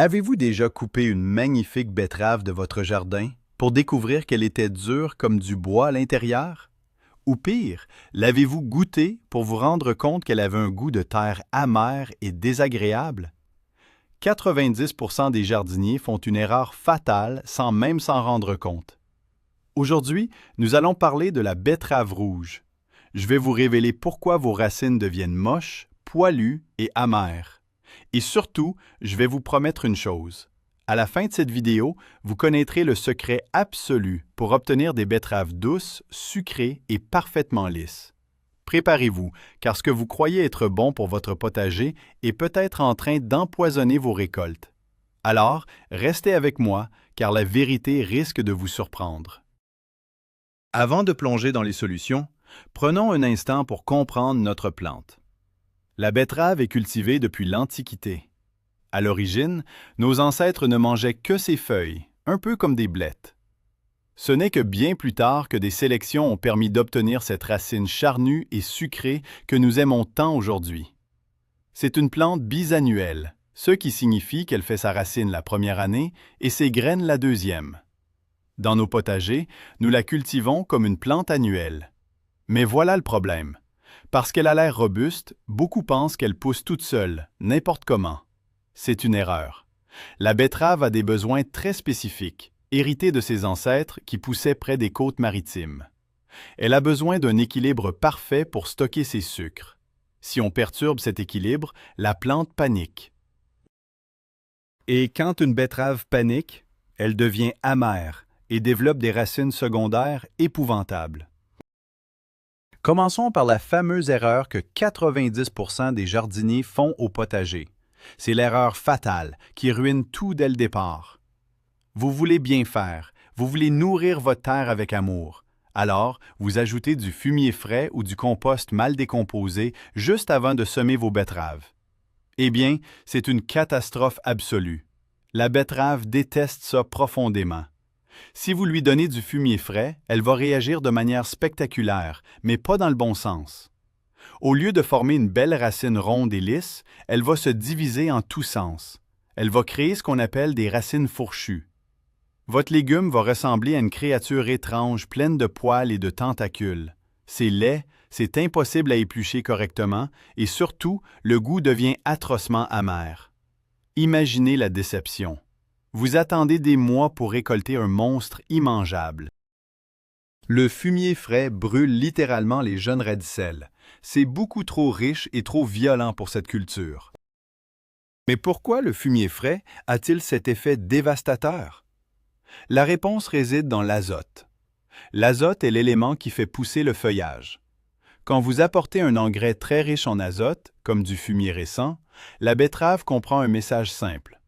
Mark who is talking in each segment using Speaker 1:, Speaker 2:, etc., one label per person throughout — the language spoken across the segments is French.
Speaker 1: Avez-vous déjà coupé une magnifique betterave de votre jardin pour découvrir qu'elle était dure comme du bois à l'intérieur? Ou pire, l'avez-vous goûtée pour vous rendre compte qu'elle avait un goût de terre amer et désagréable? 90% des jardiniers font une erreur fatale sans même s'en rendre compte. Aujourd'hui, nous allons parler de la betterave rouge. Je vais vous révéler pourquoi vos racines deviennent moches, poilues et amères. Et surtout, je vais vous promettre une chose. À la fin de cette vidéo, vous connaîtrez le secret absolu pour obtenir des betteraves douces, sucrées et parfaitement lisses. Préparez-vous, car ce que vous croyez être bon pour votre potager est peut-être en train d'empoisonner vos récoltes. Alors, restez avec moi, car la vérité risque de vous surprendre. Avant de plonger dans les solutions, prenons un instant pour comprendre notre plante. La betterave est cultivée depuis l'Antiquité. À l'origine, nos ancêtres ne mangeaient que ses feuilles, un peu comme des blettes. Ce n'est que bien plus tard que des sélections ont permis d'obtenir cette racine charnue et sucrée que nous aimons tant aujourd'hui. C'est une plante bisannuelle, ce qui signifie qu'elle fait sa racine la première année et ses graines la deuxième. Dans nos potagers, nous la cultivons comme une plante annuelle. Mais voilà le problème. Parce qu'elle a l'air robuste, beaucoup pensent qu'elle pousse toute seule, n'importe comment. C'est une erreur. La betterave a des besoins très spécifiques, hérités de ses ancêtres qui poussaient près des côtes maritimes. Elle a besoin d'un équilibre parfait pour stocker ses sucres. Si on perturbe cet équilibre, la plante panique. Et quand une betterave panique, elle devient amère et développe des racines secondaires épouvantables. Commençons par la fameuse erreur que 90% des jardiniers font au potager. C'est l'erreur fatale qui ruine tout dès le départ. Vous voulez bien faire, vous voulez nourrir votre terre avec amour. Alors, vous ajoutez du fumier frais ou du compost mal décomposé juste avant de semer vos betteraves. Eh bien, c'est une catastrophe absolue. La betterave déteste ça profondément. Si vous lui donnez du fumier frais, elle va réagir de manière spectaculaire, mais pas dans le bon sens. Au lieu de former une belle racine ronde et lisse, elle va se diviser en tous sens. Elle va créer ce qu'on appelle des racines fourchues. Votre légume va ressembler à une créature étrange pleine de poils et de tentacules. C'est laid, c'est impossible à éplucher correctement et surtout, le goût devient atrocement amer. Imaginez la déception. Vous attendez des mois pour récolter un monstre immangeable. Le fumier frais brûle littéralement les jeunes radicelles. C'est beaucoup trop riche et trop violent pour cette culture. Mais pourquoi le fumier frais a-t-il cet effet dévastateur? La réponse réside dans l'azote. L'azote est l'élément qui fait pousser le feuillage. Quand vous apportez un engrais très riche en azote, comme du fumier récent, la betterave comprend un message simple.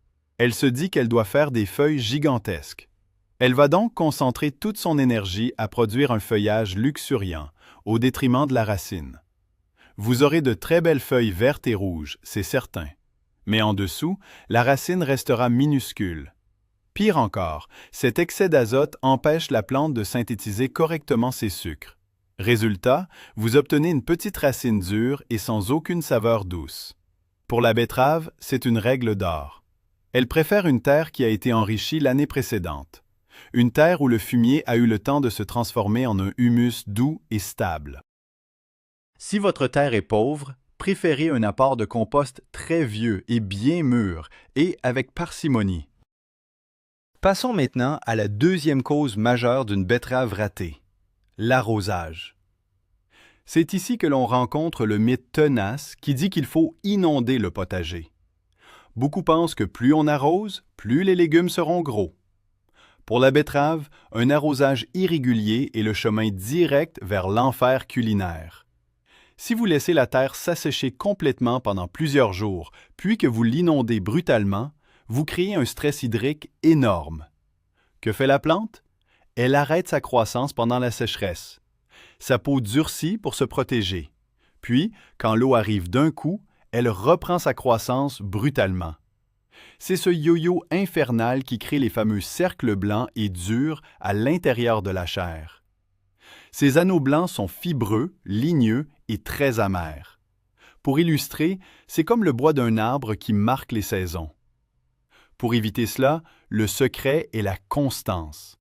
Speaker 1: Elle se dit qu'elle doit faire des feuilles gigantesques. Elle va donc concentrer toute son énergie à produire un feuillage luxuriant, au détriment de la racine. Vous aurez de très belles feuilles vertes et rouges, c'est certain. Mais en dessous, la racine restera minuscule. Pire encore, cet excès d'azote empêche la plante de synthétiser correctement ses sucres. Résultat, vous obtenez une petite racine dure et sans aucune saveur douce. Pour la betterave, c'est une règle d'or. Elle préfère une terre qui a été enrichie l'année précédente. Une terre où le fumier a eu le temps de se transformer en un humus doux et stable. Si votre terre est pauvre, préférez un apport de compost très vieux et bien mûr, et avec parcimonie. Passons maintenant à la deuxième cause majeure d'une betterave ratée, l'arrosage. C'est ici que l'on rencontre le mythe tenace qui dit qu'il faut inonder le potager. Beaucoup pensent que plus on arrose, plus les légumes seront gros. Pour la betterave, un arrosage irrégulier est le chemin direct vers l'enfer culinaire. Si vous laissez la terre s'assécher complètement pendant plusieurs jours, puis que vous l'inondez brutalement, vous créez un stress hydrique énorme. Que fait la plante? Elle arrête sa croissance pendant la sécheresse. Sa peau durcit pour se protéger. Puis, quand l'eau arrive d'un coup, elle reprend sa croissance brutalement. C'est ce yo-yo infernal qui crée les fameux cercles blancs et durs à l'intérieur de la chair. Ces anneaux blancs sont fibreux, ligneux et très amers. Pour illustrer, c'est comme le bois d'un arbre qui marque les saisons. Pour éviter cela, le secret est la constance.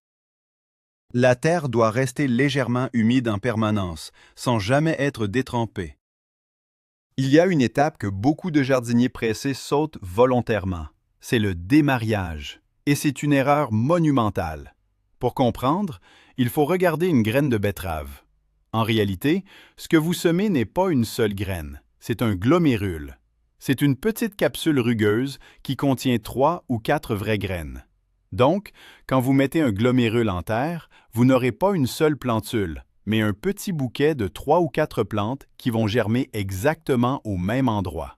Speaker 2: La terre doit rester légèrement humide en permanence, sans jamais être détrempée. Il y a une étape que beaucoup de jardiniers pressés sautent volontairement. C'est le démariage. Et c'est une erreur monumentale. Pour comprendre, il faut regarder une graine de betterave. En réalité, ce que vous semez n'est pas une seule graine, c'est un glomérule. C'est une petite capsule rugueuse qui contient 3 ou 4 vraies graines. Donc, quand vous mettez un glomérule en terre, vous n'aurez pas une seule plantule, mais un petit bouquet de 3 ou 4 plantes qui vont germer exactement au même endroit.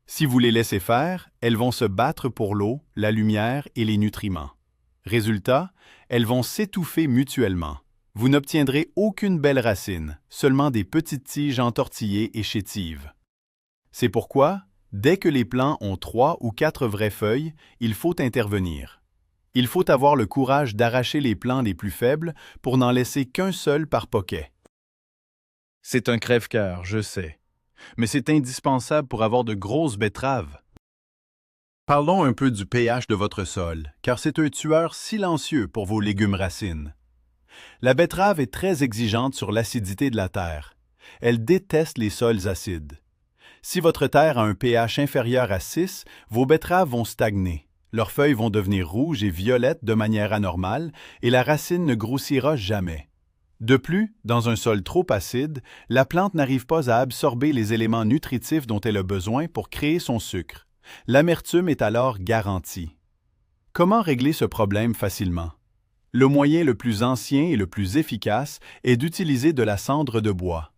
Speaker 2: Si vous les laissez faire, elles vont se battre pour l'eau, la lumière et les nutriments. Résultat, elles vont s'étouffer mutuellement. Vous n'obtiendrez aucune belle racine, seulement des petites tiges entortillées et chétives. C'est pourquoi, dès que les plants ont 3 ou 4 vraies feuilles, il faut intervenir. Il faut avoir le courage d'arracher les plants les plus faibles pour n'en laisser qu'un seul par poquet.
Speaker 1: C'est un crève-cœur, je sais, mais c'est indispensable pour avoir de grosses betteraves. Parlons un peu du pH de votre sol, car c'est un tueur silencieux pour vos légumes racines. La betterave est très exigeante sur l'acidité de la terre. Elle déteste les sols acides. Si votre terre a un pH inférieur à 6, vos betteraves vont stagner. Leurs feuilles vont devenir rouges et violettes de manière anormale et la racine ne grossira jamais. De plus, dans un sol trop acide, la plante n'arrive pas à absorber les éléments nutritifs dont elle a besoin pour créer son sucre. L'amertume est alors garantie. Comment régler ce problème facilement? Le moyen le plus ancien et le plus efficace est d'utiliser de la cendre de bois.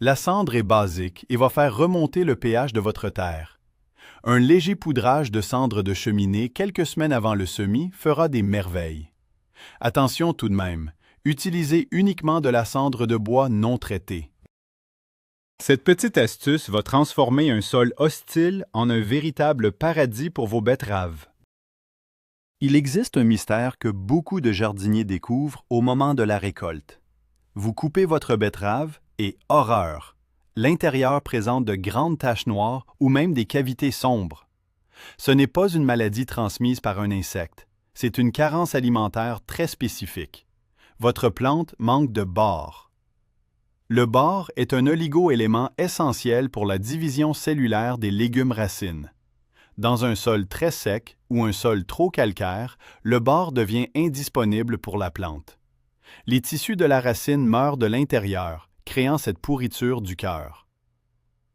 Speaker 1: La cendre est basique et va faire remonter le pH de votre terre. Un léger poudrage de cendre de cheminée quelques semaines avant le semis fera des merveilles. Attention tout de même, utilisez uniquement de la cendre de bois non traitée. Cette petite astuce va transformer un sol hostile en un véritable paradis pour vos betteraves.
Speaker 2: Il existe un mystère que beaucoup de jardiniers découvrent au moment de la récolte. Vous coupez votre betterave et horreur! L'intérieur présente de grandes taches noires ou même des cavités sombres. Ce n'est pas une maladie transmise par un insecte, c'est une carence alimentaire très spécifique. Votre plante manque de bore. Le bore est un oligo-élément essentiel pour la division cellulaire des légumes racines. Dans un sol très sec ou un sol trop calcaire, le bore devient indisponible pour la plante. Les tissus de la racine meurent de l'intérieur, créant cette pourriture du cœur.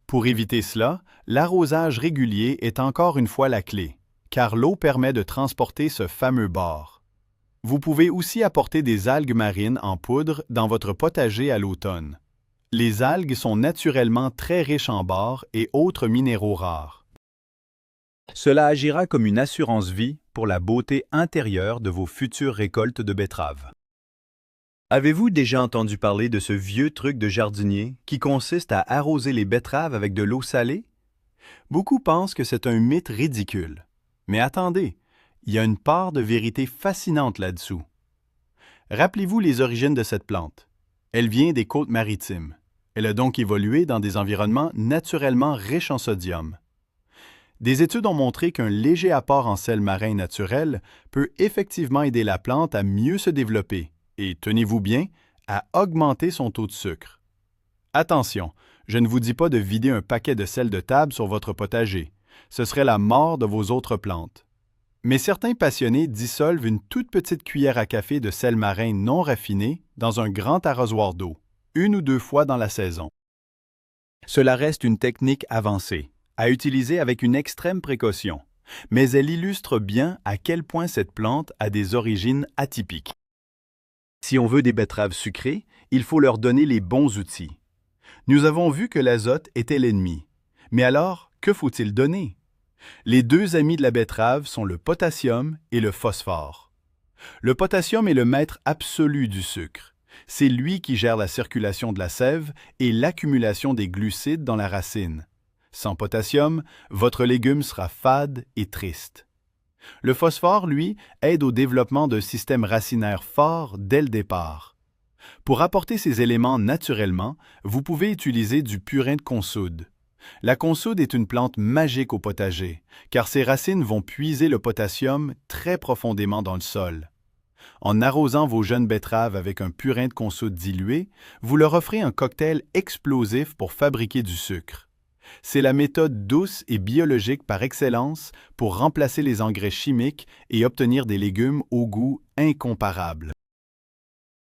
Speaker 2: Pour éviter cela, l'arrosage régulier est encore une fois la clé, car l'eau permet de transporter ce fameux bore. Vous pouvez aussi apporter des algues marines en poudre dans votre potager à l'automne. Les algues sont naturellement très riches en bore et autres minéraux rares. Cela agira comme une assurance-vie pour la beauté intérieure de vos futures récoltes de betteraves. Avez-vous déjà entendu parler de ce vieux truc de jardinier qui consiste à arroser les betteraves avec de l'eau salée? Beaucoup pensent que c'est un mythe ridicule. Mais attendez, il y a une part de vérité fascinante là-dessous. Rappelez-vous les origines de cette plante. Elle vient des côtes maritimes. Elle a donc évolué dans des environnements naturellement riches en sodium. Des études ont montré qu'un léger apport en sel marin naturel peut effectivement aider la plante à mieux se développer et, tenez-vous bien, à augmenter son taux de sucre. Attention, je ne vous dis pas de vider un paquet de sel de table sur votre potager. Ce serait la mort de vos autres plantes. Mais certains passionnés dissolvent une toute petite cuillère à café de sel marin non raffiné dans un grand arrosoir d'eau, 1 ou 2 fois dans la saison. Cela reste une technique avancée, à utiliser avec une extrême précaution, mais elle illustre bien à quel point cette plante a des origines atypiques. Si on veut des betteraves sucrées, il faut leur donner les bons outils. Nous avons vu que l'azote était l'ennemi. Mais alors, que faut-il donner? Les deux amis de la betterave sont le potassium et le phosphore. Le potassium est le maître absolu du sucre. C'est lui qui gère la circulation de la sève et l'accumulation des glucides dans la racine. Sans potassium, votre légume sera fade et triste. Le phosphore, lui, aide au développement d'un système racinaire fort dès le départ. Pour apporter ces éléments naturellement, vous pouvez utiliser du purin de consoude.
Speaker 1: La consoude est une plante magique au potager, car ses racines vont puiser le potassium très profondément dans le sol. En arrosant vos jeunes betteraves avec un purin de consoude dilué, vous leur offrez un cocktail explosif pour fabriquer du sucre. C'est la méthode douce et biologique par excellence pour remplacer les engrais chimiques et obtenir des légumes au goût incomparable.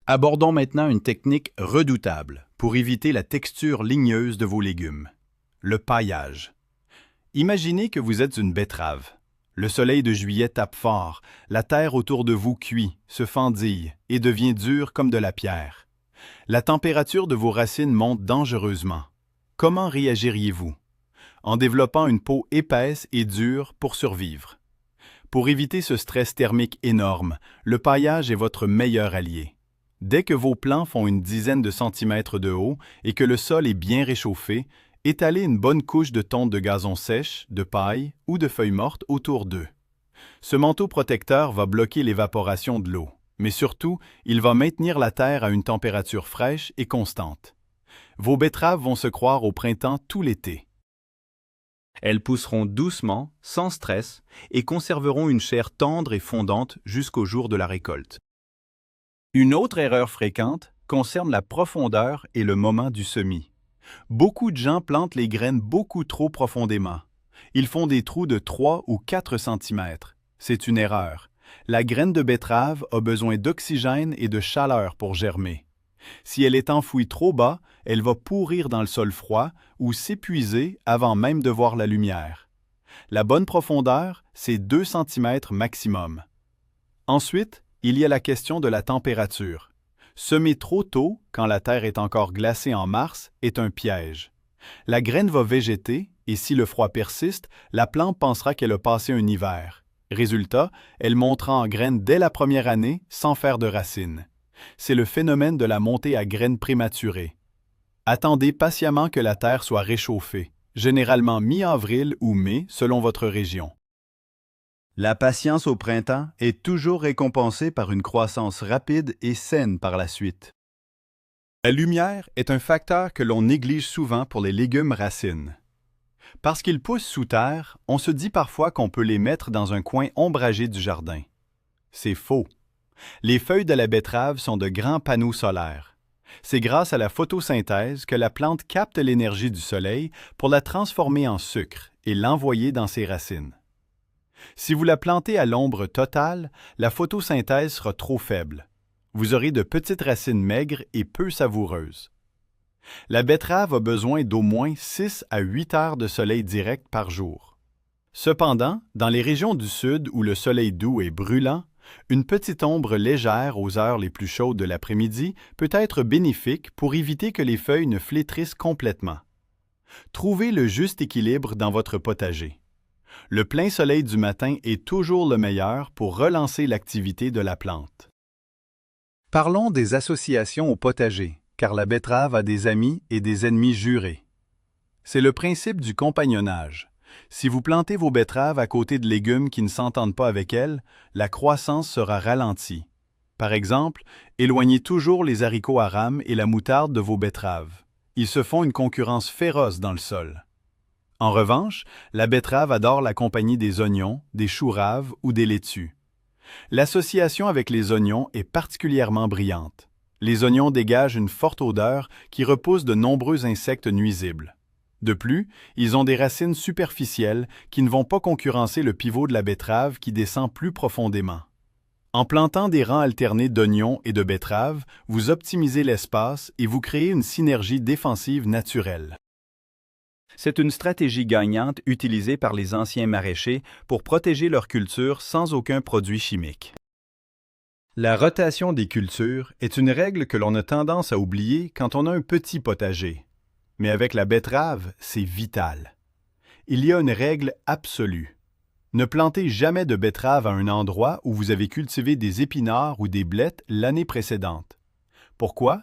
Speaker 1: Abordons maintenant une technique redoutable pour éviter la texture ligneuse de vos légumes. Le paillage. Imaginez que vous êtes une betterave. Le soleil de juillet tape fort, la terre autour de vous cuit, se fendille et devient dure comme de la pierre. La température de vos racines monte dangereusement. Comment réagiriez-vous? En développant une peau épaisse et dure pour survivre. Pour éviter ce stress thermique énorme, le paillage est votre meilleur allié. Dès que vos plants font une dizaine de centimètres de haut et que le sol est bien réchauffé, étalez une bonne couche de tonte de gazon sèche, de paille ou de feuilles mortes autour d'eux. Ce manteau protecteur va bloquer l'évaporation de l'eau, mais surtout, il va maintenir la terre à une température fraîche et constante. Vos betteraves vont se croire au printemps tout l'été. Elles pousseront doucement, sans stress, et conserveront une chair tendre et fondante jusqu'au jour de la récolte. Une autre erreur fréquente concerne la profondeur et le moment du semis. Beaucoup de gens plantent les graines beaucoup trop profondément. Ils font des trous de 3 ou 4 cm. C'est une erreur. La graine de betterave a besoin d'oxygène et de chaleur pour germer. Si elle est enfouie trop bas, elle va pourrir dans le sol froid ou s'épuiser avant même de voir la lumière. La bonne profondeur, c'est 2 cm maximum. Ensuite, il y a la question de la température. Semer trop tôt, quand la terre est encore glacée en mars, est un piège. La graine va végéter et si le froid persiste, la plante pensera qu'elle a passé un hiver. Résultat, elle montera en graines dès la première année sans faire de racines. C'est le phénomène de la montée à graines prématurée. Attendez patiemment que la terre soit réchauffée, généralement mi-avril ou mai selon votre région. La patience au printemps est toujours récompensée par une croissance rapide et saine par la suite. La lumière est un facteur que l'on néglige souvent pour les légumes racines. Parce qu'ils poussent sous terre, on se dit parfois qu'on peut les mettre dans un coin ombragé du jardin. C'est faux. Les feuilles de la betterave sont de grands panneaux solaires. C'est grâce à la photosynthèse que la plante capte l'énergie du soleil pour la transformer en sucre et l'envoyer dans ses racines. Si vous la plantez à l'ombre totale, la photosynthèse sera trop faible. Vous aurez de petites racines maigres et peu savoureuses. La betterave a besoin d'au moins 6 à 8 heures de soleil direct par jour. Cependant, dans les régions du sud où le soleil doux est brûlant, une petite ombre légère aux heures les plus chaudes de l'après-midi peut être bénéfique pour éviter que les feuilles ne flétrissent complètement. Trouvez le juste équilibre dans votre potager. Le plein soleil du matin est toujours le meilleur pour relancer l'activité de la plante. Parlons des associations au potager, car la betterave a des amis et des ennemis jurés. C'est le principe du compagnonnage. Si vous plantez vos betteraves à côté de légumes qui ne s'entendent pas avec elles, la croissance sera ralentie. Par exemple, éloignez toujours les haricots à rames et la moutarde de vos betteraves. Ils se font une concurrence féroce dans le sol. En revanche, la betterave adore la compagnie des oignons, des choux raves ou des laitues. L'association avec les oignons est particulièrement brillante. Les oignons dégagent une forte odeur qui repousse de nombreux insectes nuisibles. De plus, ils ont des racines superficielles qui ne vont pas concurrencer le pivot de la betterave qui descend plus profondément. En plantant des rangs alternés d'oignons et de betteraves, vous optimisez l'espace et vous créez une synergie défensive naturelle. C'est une stratégie gagnante utilisée par les anciens maraîchers pour protéger leur culture sans aucun produit chimique. La rotation des cultures est une règle que l'on a tendance à oublier quand on a un petit potager. Mais avec la betterave, c'est vital. Il y a une règle absolue. Ne plantez jamais de betterave à un endroit où vous avez cultivé des épinards ou des blettes l'année précédente. Pourquoi?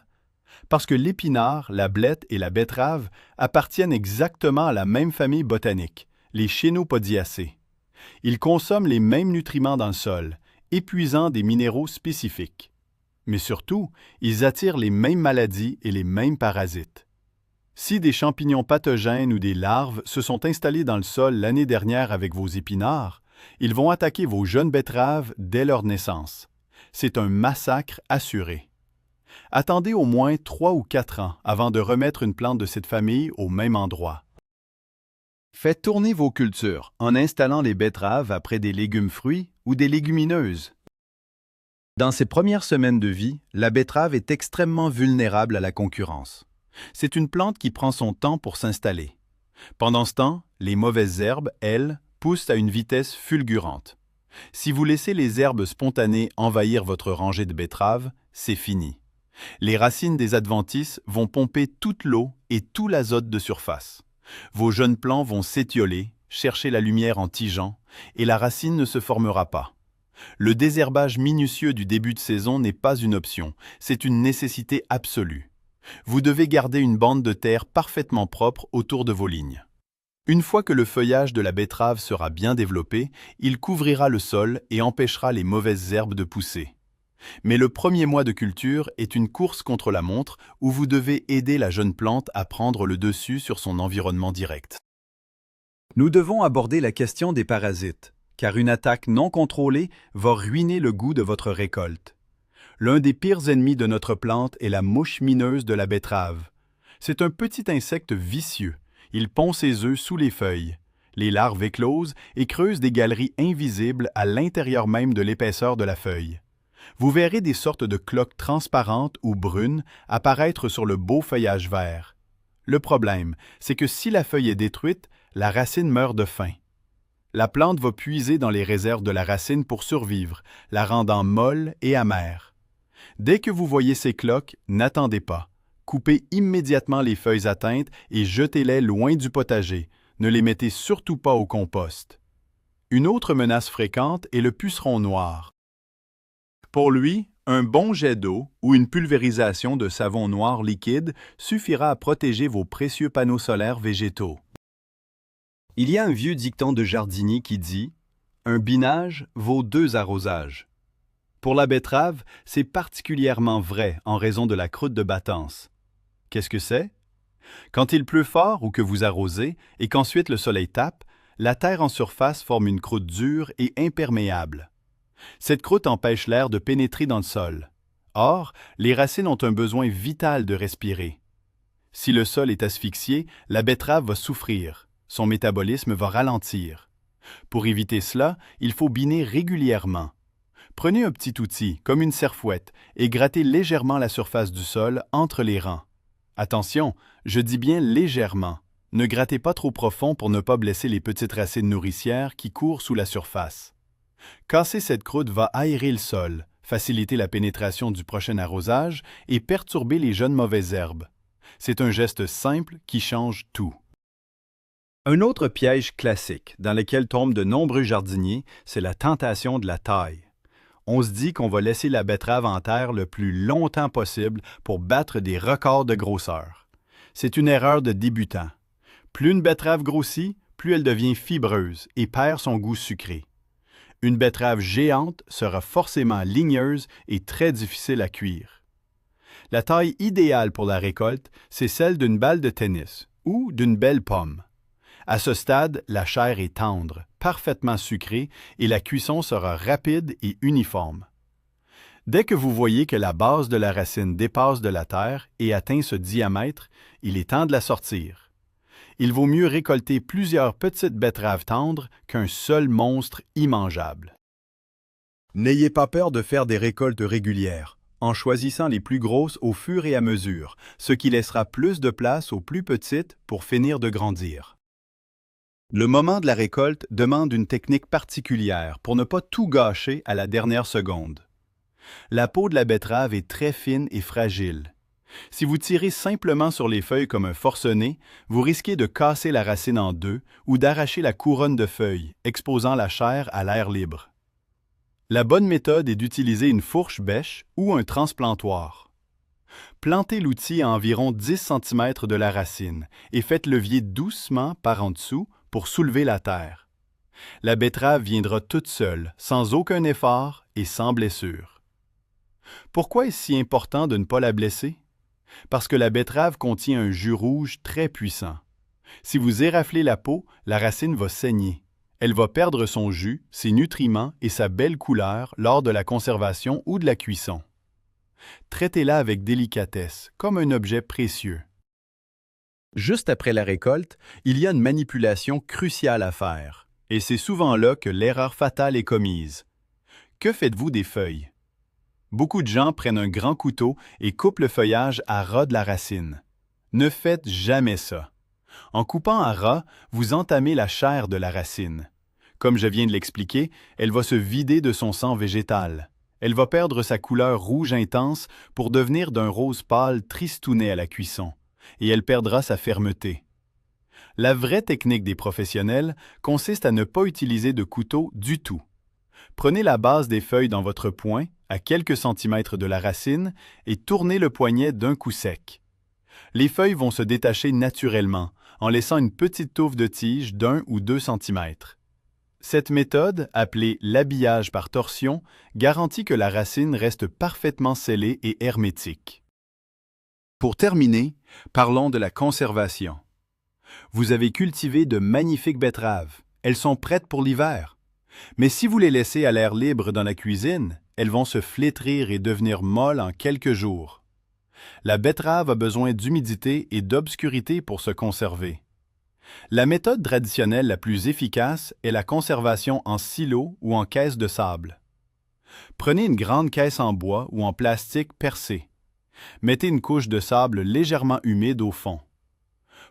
Speaker 1: Parce que l'épinard, la blette et la betterave appartiennent exactement à la même famille botanique, les Chenopodiaceae. Ils consomment les mêmes nutriments dans le sol, épuisant des minéraux spécifiques. Mais surtout, ils attirent les mêmes maladies et les mêmes parasites.
Speaker 2: Si des champignons pathogènes ou des larves se sont installés dans le sol l'année dernière avec vos épinards, ils vont attaquer vos jeunes betteraves dès leur naissance. C'est un massacre assuré. Attendez au moins 3 ou 4 ans avant de remettre une plante de cette famille au même endroit. Faites tourner vos cultures en installant les betteraves après des légumes-fruits ou des légumineuses. Dans ses premières semaines de vie, la betterave est extrêmement vulnérable à la concurrence. C'est une plante qui prend son temps pour s'installer. Pendant ce temps, les mauvaises herbes, elles, poussent à une vitesse fulgurante. Si vous laissez les herbes spontanées envahir votre rangée de betteraves, c'est fini. Les racines des adventices vont pomper toute l'eau et tout l'azote de surface. Vos jeunes plants vont s'étioler, chercher la lumière en tigeant, et la racine ne se formera pas. Le désherbage minutieux du début de saison n'est pas une option, c'est une nécessité absolue. Vous devez garder une bande de terre parfaitement propre autour de vos lignes. Une fois que le feuillage de la betterave sera bien développé, il couvrira le sol et empêchera les mauvaises herbes de pousser. Mais le premier mois de culture est une course contre la montre où vous devez aider la jeune plante à prendre le dessus sur son environnement direct. Nous devons aborder la question des parasites, car une attaque non contrôlée va ruiner le goût de votre récolte. L'un des pires ennemis de notre plante est la mouche mineuse de la betterave. C'est un petit insecte vicieux. Il pond ses œufs sous les feuilles. Les larves éclosent et creusent des galeries invisibles à l'intérieur même de l'épaisseur de la feuille. Vous verrez des sortes de cloques transparentes ou brunes apparaître sur le beau feuillage vert. Le problème, c'est que si la feuille est détruite, la racine meurt de faim. La plante va puiser dans les réserves de la racine pour survivre, la rendant molle et amère. Dès que vous voyez ces cloques, n'attendez pas. Coupez immédiatement les feuilles atteintes et jetez-les loin du potager. Ne les mettez surtout pas au compost. Une autre menace fréquente est le puceron noir. Pour lui, un bon jet d'eau ou une pulvérisation de savon noir liquide suffira à protéger vos précieux panneaux solaires végétaux. Il y a un vieux dicton de jardinier qui dit « Un binage vaut 2 arrosages ». Pour la betterave, c'est particulièrement vrai en raison de la croûte de battance. Qu'est-ce que c'est? Quand il pleut fort ou que vous arrosez et qu'ensuite le soleil tape, la terre en surface forme une croûte dure et imperméable. Cette croûte empêche l'air de pénétrer dans le sol. Or, les racines ont un besoin vital de respirer. Si le sol est asphyxié, la betterave va souffrir. Son métabolisme va ralentir. Pour éviter cela, il faut biner régulièrement. Prenez un petit outil, comme une serfouette, et grattez légèrement la surface du sol entre les rangs. Attention, je dis bien légèrement. Ne grattez pas trop profond pour ne pas blesser les petites racines nourricières qui courent sous la surface. Casser cette croûte va aérer le sol, faciliter la pénétration du prochain arrosage et perturber les jeunes mauvaises herbes. C'est un geste simple qui change tout. Un autre piège classique dans lequel tombent de nombreux jardiniers, c'est la tentation de la taille. On se dit qu'on va laisser la betterave en terre le plus longtemps possible pour battre des records de grosseur. C'est une erreur de débutant. Plus une betterave grossit, plus elle devient fibreuse et perd son goût sucré. Une betterave géante sera forcément ligneuse et très difficile à cuire. La taille idéale pour la récolte, c'est celle d'une balle de tennis ou d'une belle pomme. À ce stade, la chair est tendre, parfaitement sucrée et la cuisson sera rapide et uniforme. Dès que vous voyez que la base de la racine dépasse de la terre et atteint ce diamètre, il est temps de la sortir. Il vaut mieux récolter plusieurs petites betteraves tendres qu'un seul monstre immangeable. N'ayez pas peur de faire des récoltes régulières, en choisissant les plus grosses au fur et à mesure, ce qui laissera plus de place aux plus petites pour finir de grandir. Le moment de la récolte demande une technique particulière pour ne pas tout gâcher à la dernière seconde. La peau de la betterave est très fine et fragile. Si vous tirez simplement sur les feuilles comme un forcené, vous risquez de casser la racine en deux ou d'arracher la couronne de feuilles, exposant la chair à l'air libre. La bonne méthode est d'utiliser une fourche bêche ou un transplantoir. Plantez l'outil à environ 10 cm de la racine et faites levier doucement par en dessous pour soulever la terre. La betterave viendra toute seule, sans aucun effort et sans blessure. Pourquoi est-ce si important de ne pas la blesser? Parce que la betterave contient un jus rouge très puissant. Si vous éraflez la peau, la racine va saigner. Elle va perdre son jus, ses nutriments et sa belle couleur lors de la conservation ou de la cuisson. Traitez-la avec délicatesse, comme un objet précieux. Juste après la récolte, il y a une manipulation cruciale à faire, et c'est souvent là que l'erreur fatale est commise. Que faites-vous des feuilles? Beaucoup de gens prennent un grand couteau et coupent le feuillage à ras de la racine. Ne faites jamais ça. En coupant à ras, vous entamez la chair de la racine. Comme je viens de l'expliquer, elle va se vider de son sang végétal. Elle va perdre sa couleur rouge intense pour devenir d'un rose pâle tristounet à la cuisson, et elle perdra sa fermeté. La vraie technique des professionnels consiste à ne pas utiliser de couteau du tout. Prenez la base des feuilles dans votre poing, à quelques centimètres de la racine, et tournez le poignet d'un coup sec. Les feuilles vont se détacher naturellement, en laissant une petite touffe de tige d'1 ou 2 centimètres. Cette méthode, appelée l'habillage par torsion, garantit que la racine reste parfaitement scellée et hermétique. Pour terminer, parlons de la conservation. Vous avez cultivé de magnifiques betteraves. Elles sont prêtes pour l'hiver. Mais si vous les laissez à l'air libre dans la cuisine, elles vont se flétrir et devenir molles en quelques jours. La betterave a besoin d'humidité et d'obscurité pour se conserver. La méthode traditionnelle la plus efficace est la conservation en silo ou en caisse de sable. Prenez une grande caisse en bois ou en plastique percé. Mettez une couche de sable légèrement humide au fond.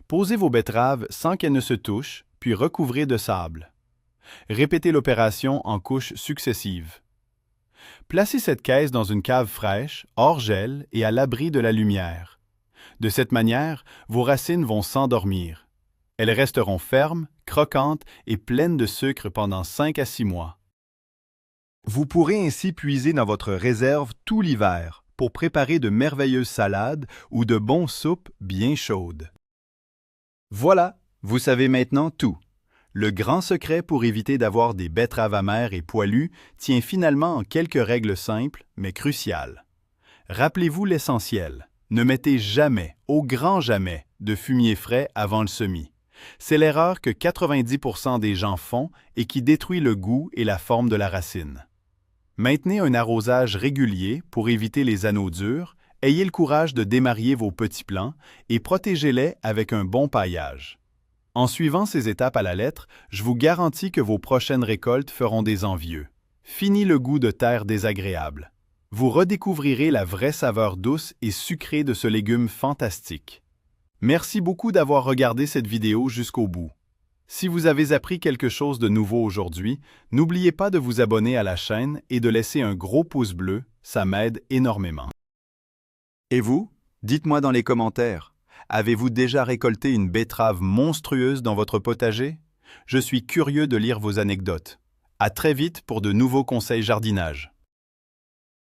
Speaker 2: Posez vos betteraves sans qu'elles ne se touchent, puis recouvrez de sable. Répétez l'opération en couches successives. Placez cette caisse dans une cave fraîche, hors gel et à l'abri de la lumière. De cette manière, vos racines vont s'endormir. Elles resteront fermes, croquantes et pleines de sucre pendant 5 à 6 mois. Vous pourrez ainsi puiser dans votre réserve tout l'hiver pour préparer de merveilleuses salades ou de bonnes soupes bien chaudes. Voilà, vous savez maintenant tout. Le grand secret pour éviter d'avoir des betteraves amères et poilues tient finalement en quelques règles simples mais cruciales. Rappelez-vous l'essentiel. Ne mettez jamais, au grand jamais, de fumier frais avant le semis. C'est l'erreur que 90% des gens font et qui détruit le goût et la forme de la racine. Maintenez un arrosage régulier pour éviter les anneaux durs, ayez le courage de démarier vos petits plants et protégez-les avec un bon paillage. En suivant ces étapes à la lettre, je vous garantis que vos prochaines récoltes feront des envieux. Fini le goût de terre désagréable. Vous redécouvrirez la vraie saveur douce et sucrée de ce légume fantastique. Merci beaucoup d'avoir regardé cette vidéo jusqu'au bout. Si vous avez appris quelque chose de nouveau aujourd'hui, n'oubliez pas de vous abonner à la chaîne et de laisser un gros pouce bleu, ça m'aide énormément. Et vous? Dites-moi dans les commentaires. Avez-vous déjà récolté une betterave monstrueuse dans votre potager? Je suis curieux de lire vos anecdotes. À très vite pour de nouveaux conseils jardinage.